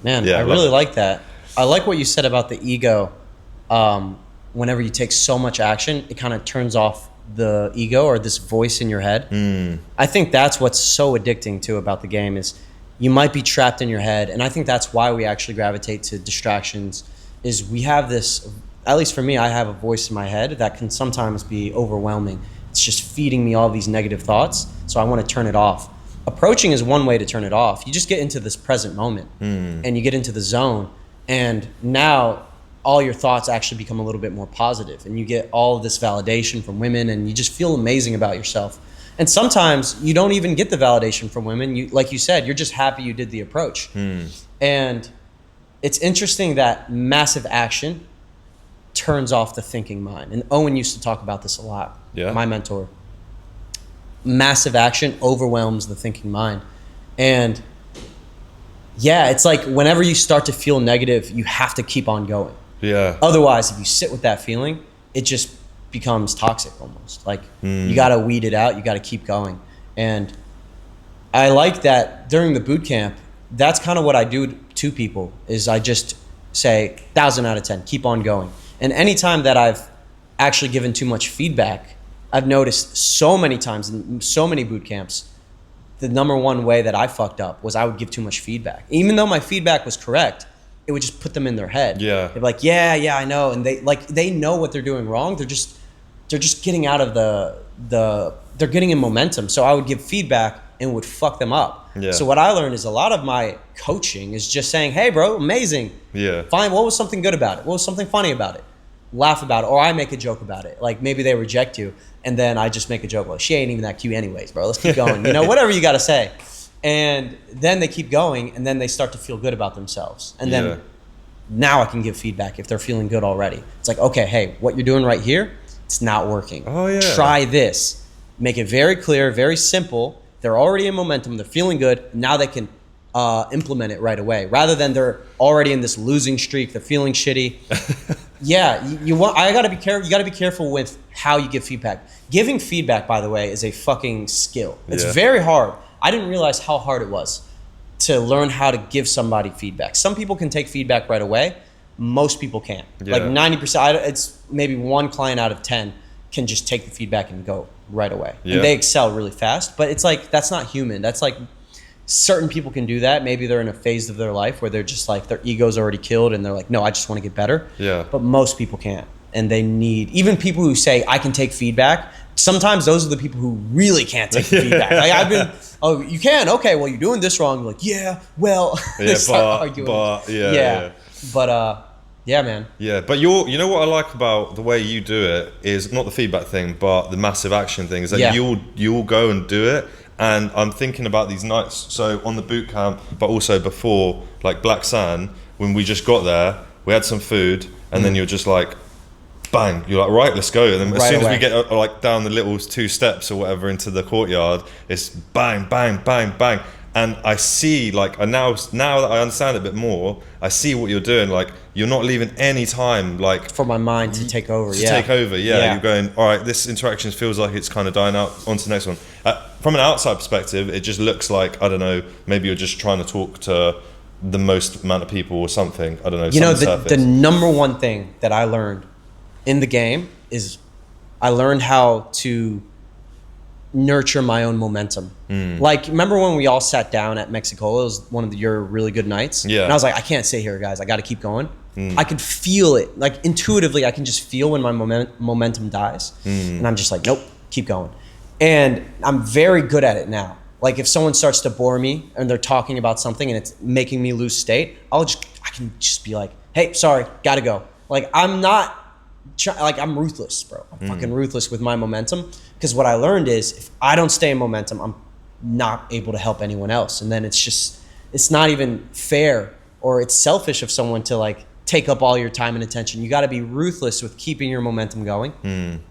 Man, Yeah, I really like that. I like what you said about the ego. Whenever you take so much action, it kind of turns off the ego or this voice in your head. I think that's what's so addicting too about the game is you might be trapped in your head. And I think that's why we actually gravitate to distractions is we have this, at least for me, I have a voice in my head that can sometimes be overwhelming. It's just feeding me all these negative thoughts. So I want to turn it off. Approaching is one way to turn it off. You just get into this present moment and you get into the zone. And now all your thoughts actually become a little bit more positive and you get all of this validation from women and you just feel amazing about yourself. And sometimes you don't even get the validation from women. You, like you said, you're just happy you did the approach. And it's interesting that massive action turns off the thinking mind. And Owen used to talk about this a lot, my mentor. Massive action overwhelms the thinking mind. And yeah, it's like whenever you start to feel negative, you have to keep on going. Yeah. Otherwise, if you sit with that feeling, it just becomes toxic almost. Like you got to weed it out. You got to keep going. And I like that during the boot camp, that's kind of what I do to people is I just say 1,000 out of 10, keep on going. And anytime that I've actually given too much feedback, I've noticed so many times in so many boot camps, the number one way that I fucked up was I would give too much feedback. Even though my feedback was correct, it would just put them in their head. Yeah. They'd be like, yeah, I know. And they know what they're doing wrong. They're just getting out of they're getting in momentum. So I would give feedback and would fuck them up. Yeah. So what I learned is a lot of my coaching is just saying, hey bro, amazing. Yeah. Fine, what was something good about it? What was something funny about it? Laugh about it. Or I make a joke about it. Like maybe they reject you and then I just make a joke. Like, she ain't even that cute anyways, bro. Let's keep going. Whatever you got to say. And then they keep going and then they start to feel good about themselves. And then now I can give feedback if they're feeling good already. It's like, okay, hey, what you're doing right here, it's not working. Oh, yeah. Try this. Make it very clear, very simple. They're already in momentum. They're feeling good. Now they can implement it right away rather than they're already in this losing streak. They're feeling shitty. I gotta be careful. You gotta be careful with how you give feedback. Giving feedback, by the way, is a fucking skill. It's very hard. I didn't realize how hard it was to learn how to give somebody feedback. Some people can take feedback right away. Most people can't. Like 90%, it's maybe one client out of 10 can just take the feedback and go right away. And they excel really fast. But it's like, that's not human. That's like, certain people can do that. Maybe they're in a phase of their life where they're just like, their ego's already killed and they're like, no, I just want to get better. Yeah. But most people can't. And they need, even people who say, I can take feedback, sometimes those are the people who really can't take the feedback. Like I've been, oh, you can? Okay, well, you're doing this wrong. You're like, yeah, well, they start arguing. But yeah, man. Yeah, but you know what I like about the way you do it is not the feedback thing, but the massive action thing is that you'll go and do it. And I'm thinking about these nights, so on the boot camp, but also before, like Black Sand, when we just got there, we had some food, and then you're just like, bang, you're like, right, let's go. And then as soon as we get like down the little 2 steps or whatever into the courtyard, it's bang, bang, bang, bang. And I see, like, now that I understand it a bit more, I see what you're doing. Like, you're not leaving any time, like, for my mind to take over. You're going, all right, this interaction feels like it's kind of dying out, on to the next one. From an outside perspective, it just looks like, I don't know, maybe you're just trying to talk to the most amount of people or something. I don't know. The number one thing that I learned in the game is I learned how to nurture my own momentum. Like, remember when we all sat down at Mexico? It was one of your really good nights. Yeah. And I was like, I can't stay here, guys. I got to keep going. I could feel it. Like, intuitively, I can just feel when my momentum dies. And I'm just like, nope, keep going. And I'm very good at it now. Like, if someone starts to bore me and they're talking about something and it's making me lose state, I can just be like, hey, sorry, got to go. Like, I'm ruthless, bro. I'm fucking ruthless with my momentum. Because what I learned is if I don't stay in momentum, I'm not able to help anyone else. And then it's not even fair, or it's selfish of someone to like take up all your time and attention. You got to be ruthless with keeping your momentum going.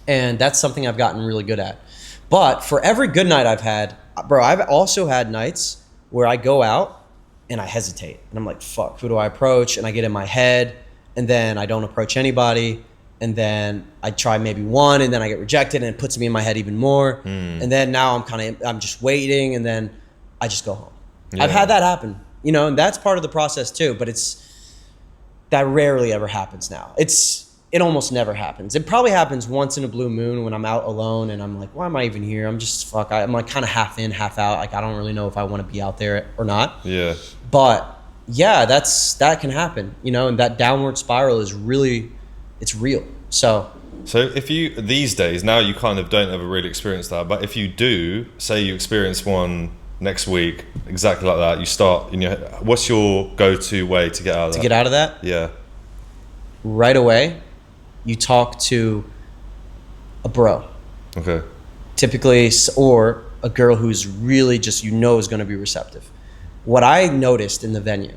And that's something I've gotten really good at. But for every good night I've had, bro, I've also had nights where I go out and I hesitate. And I'm like, fuck, who do I approach? And I get in my head and then I don't approach anybody. And then I try maybe one and then I get rejected and it puts me in my head even more. And then now I'm just waiting and then I just go home. I've had that happen. you know, and that's part of the process too. But that rarely ever happens now. It almost never happens. It probably happens once in a blue moon when I'm out alone and I'm like, why am I even here? I'm just I'm like kind of half in, half out. Like I don't really know if I want to be out there or not. Yeah. But yeah, that can happen, you know, and that downward spiral is really, it's real. So if you, these days, now you kind of don't ever really experience that, but if you do, say you experience one next week, exactly like that, you start, what's your go-to way to get out of that? To get out of that? Yeah. Right away, you talk to a bro. Okay. Typically, or a girl who's really just, is going to be receptive. What I noticed in the venue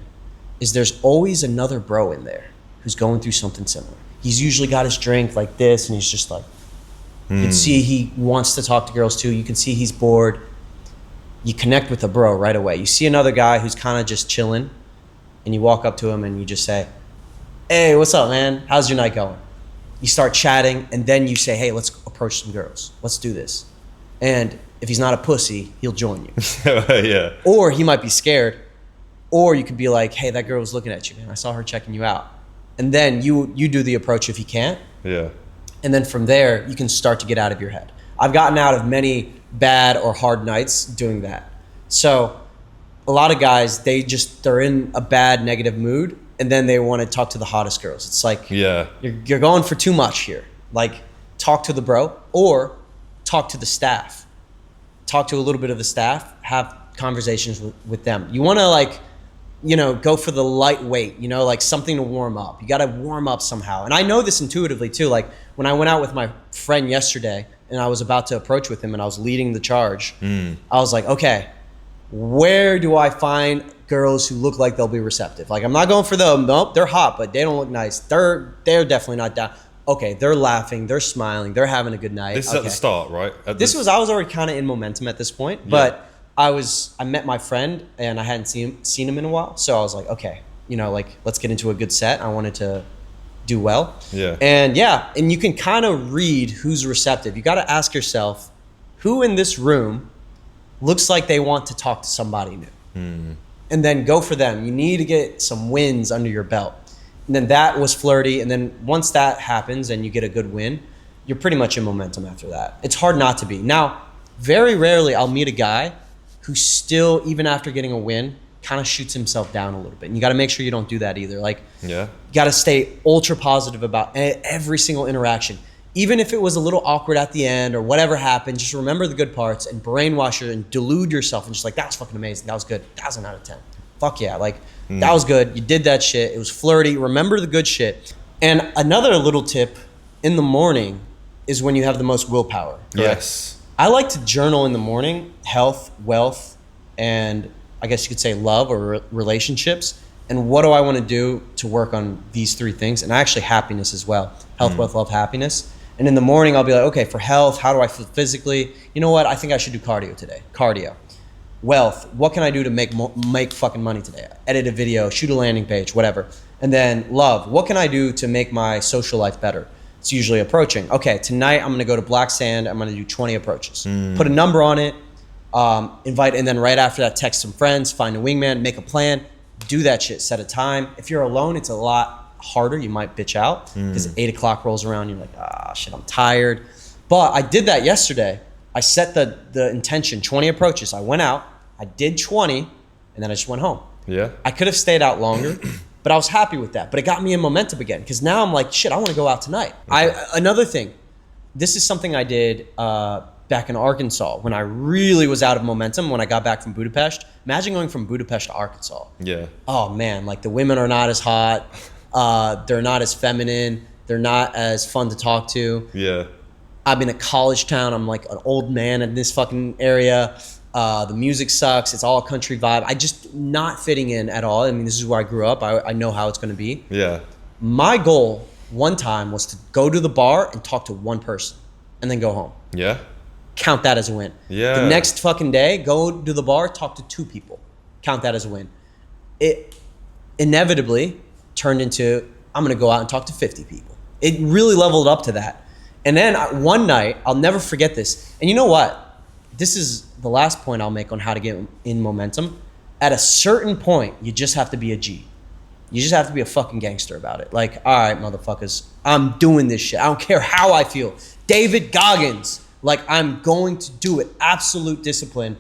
is there's always another bro in there who's going through something similar. He's usually got his drink like this, and he's just like, you can see he wants to talk to girls too. You can see he's bored. You connect with a bro right away. You see another guy who's kind of just chilling, and you walk up to him and you just say, hey, what's up, man? How's your night going? You start chatting, and then you say, hey, let's approach some girls. Let's do this. And if he's not a pussy, he'll join you. Yeah. Or he might be scared. Or you could be like, hey, that girl was looking at you, man. I saw her checking you out. And then you do the approach if he can't. Yeah. And then from there, you can start to get out of your head. I've gotten out of many bad or hard nights doing that. So a lot of guys, they're in a bad, negative mood, and then they want to talk to the hottest girls. It's like, yeah, you're going for too much here. Like, talk to the bro or talk to the staff. Talk to a little bit of the staff, have conversations with them. You want to go for the lightweight, like something to warm up. You got to warm up somehow. And I know this intuitively too. Like when I went out with my friend yesterday and I was about to approach with him and I was leading the charge, I was like, okay, where do I find girls who look like they'll be receptive? Like I'm not going for them. Nope, they're hot, but they don't look nice. They're definitely not down. Okay, they're laughing, they're smiling, they're having a good night. This is at the start, right? I was already kind of in momentum at this point, but I met my friend and I hadn't seen him in a while. So I was like, okay, let's get into a good set. I wanted to do well. Yeah. And you can kind of read who's receptive. You got to ask yourself, who in this room looks like they want to talk to somebody new? And then go for them. You need to get some wins under your belt. And then that was flirty. And then once that happens and you get a good win, you're pretty much in momentum after that. It's hard not to be. Now, very rarely I'll meet a guy who still, even after getting a win, kind of shoots himself down a little bit. And you got to make sure you don't do that either. Like, you got to stay ultra positive about every single interaction. Even if it was a little awkward at the end or whatever happened, just remember the good parts and brainwash it and delude yourself and just like, that was fucking amazing. That was good. 1,000 out of 10. Fuck yeah. Like, that was good. You did that shit. It was flirty. Remember the good shit. And another little tip in the morning is when you have the most willpower. Correct? Yes. I like to journal in the morning, health, wealth, and I guess you could say love or relationships. And what do I want to do to work on these three things? And actually happiness as well. Health, wealth, love, happiness. And in the morning, I'll be like, okay, for health, how do I feel physically? You know what? I think I should do cardio today. Cardio. Wealth. What can I do to make fucking money today? Edit a video, shoot a landing page, whatever. And then love. What can I do to make my social life better? It's usually approaching. Okay, tonight I'm going to go to Black Sand. I'm going to do 20 approaches. Put a number on it. Invite, and then right after that, text some friends, find a wingman, make a plan, do that shit, set a time. If you're alone, it's a lot harder. You might bitch out because 8 o'clock rolls around. You're like, shit, I'm tired. But I did that yesterday. I set the intention, 20 approaches. I went out, I did 20, and then I just went home. Yeah. I could have stayed out longer, but I was happy with that. But it got me in momentum again because now I'm like, shit, I want to go out tonight. Another thing, this is something I did back in Arkansas when I really was out of momentum when I got back from Budapest. Imagine going from Budapest to Arkansas. Yeah. Oh man, like the women are not as hot. They're not as feminine. They're not as fun to talk to. Yeah. I'm in a college town. I'm like an old man in this fucking area. The music sucks. It's all a country vibe. I just not fitting in at all. I mean, this is where I grew up. I know how it's going to be. Yeah. My goal one time was to go to the bar and talk to one person and then go home. Yeah. Count that as a win. Yeah. The next fucking day, go to the bar, talk to 2 people. Count that as a win. It inevitably turned into, I'm going to go out and talk to 50 people. It really leveled up to that. And then one night, I'll never forget this. And you know what? This is the last point I'll make on how to get in momentum. at a certain point, you just have to be a G. You just have to be a fucking gangster about it. Like, all right, motherfuckers, I'm doing this shit. I don't care how I feel. David Goggins, like, I'm going to do it. Absolute discipline.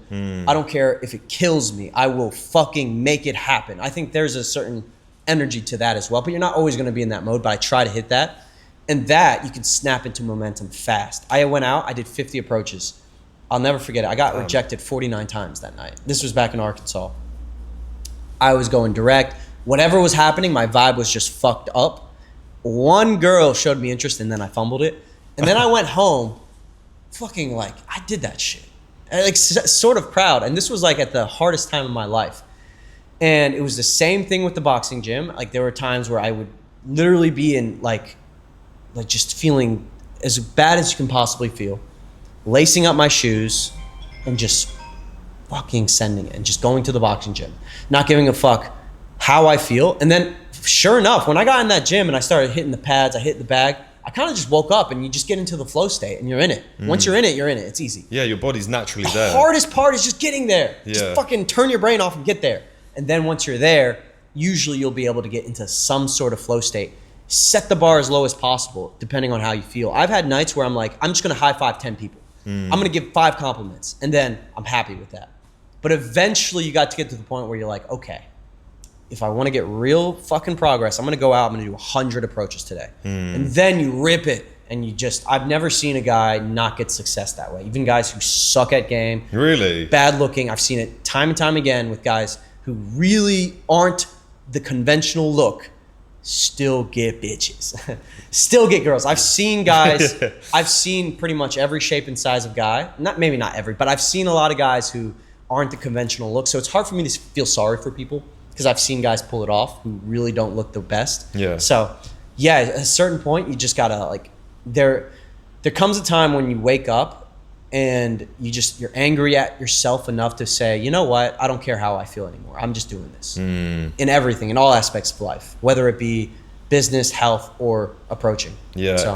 I don't care if it kills me. I will fucking make it happen. I think there's a certain energy to that as well, but you're not always going to be in that mode, but I try to hit that. And that, you can snap into momentum fast. I went out, I did 50 approaches. I'll never forget it. I got rejected 49 times that night. This was back in Arkansas. I was going direct. Whatever was happening, my vibe was just fucked up. One girl showed me interest and then I fumbled it. And then I went home fucking like, I did that shit. Like, sort of proud. And this was like at the hardest time of my life. And it was the same thing with the boxing gym. Like, there were times where I would literally be in like just feeling as bad as you can possibly feel, lacing up my shoes and just fucking sending it and just going to the boxing gym, not giving a fuck how I feel. And then sure enough, when I got in that gym and I started hitting the pads, I hit the bag, I kind of just woke up and you just get into the flow state and you're in it. Once you're in it, you're in it. It's easy. Yeah, your body's naturally the there. The hardest part is just getting there. Yeah. Just fucking turn your brain off and get there. And then once you're there, usually you'll be able to get into some sort of flow state. Set the bar as low as possible, depending on how you feel. I've had nights where I'm like, I'm just going to high five 10 people. I'm going to give 5 compliments and then I'm happy with that. But eventually you got to get to the point where you're like, okay, if I want to get real fucking progress, I'm going to go out, I'm going to do 100 approaches today. And then you rip it and you just, I've never seen a guy not get success that way. Even guys who suck at game. Really? Bad looking. I've seen it time and time again with guys who really aren't the conventional look, still get bitches. Still get girls. I've seen guys, I've seen pretty much every shape and size of guy. Maybe not every, but I've seen a lot of guys who aren't the conventional look. So it's hard for me to feel sorry for people because I've seen guys pull it off who really don't look the best. Yeah. So yeah, at a certain point, you just gotta like, there comes a time when you wake up and you're angry at yourself enough to say, you know what? I don't care how I feel anymore. I'm just doing this in everything, in all aspects of life, whether it be business, health, or approaching. Yeah. So.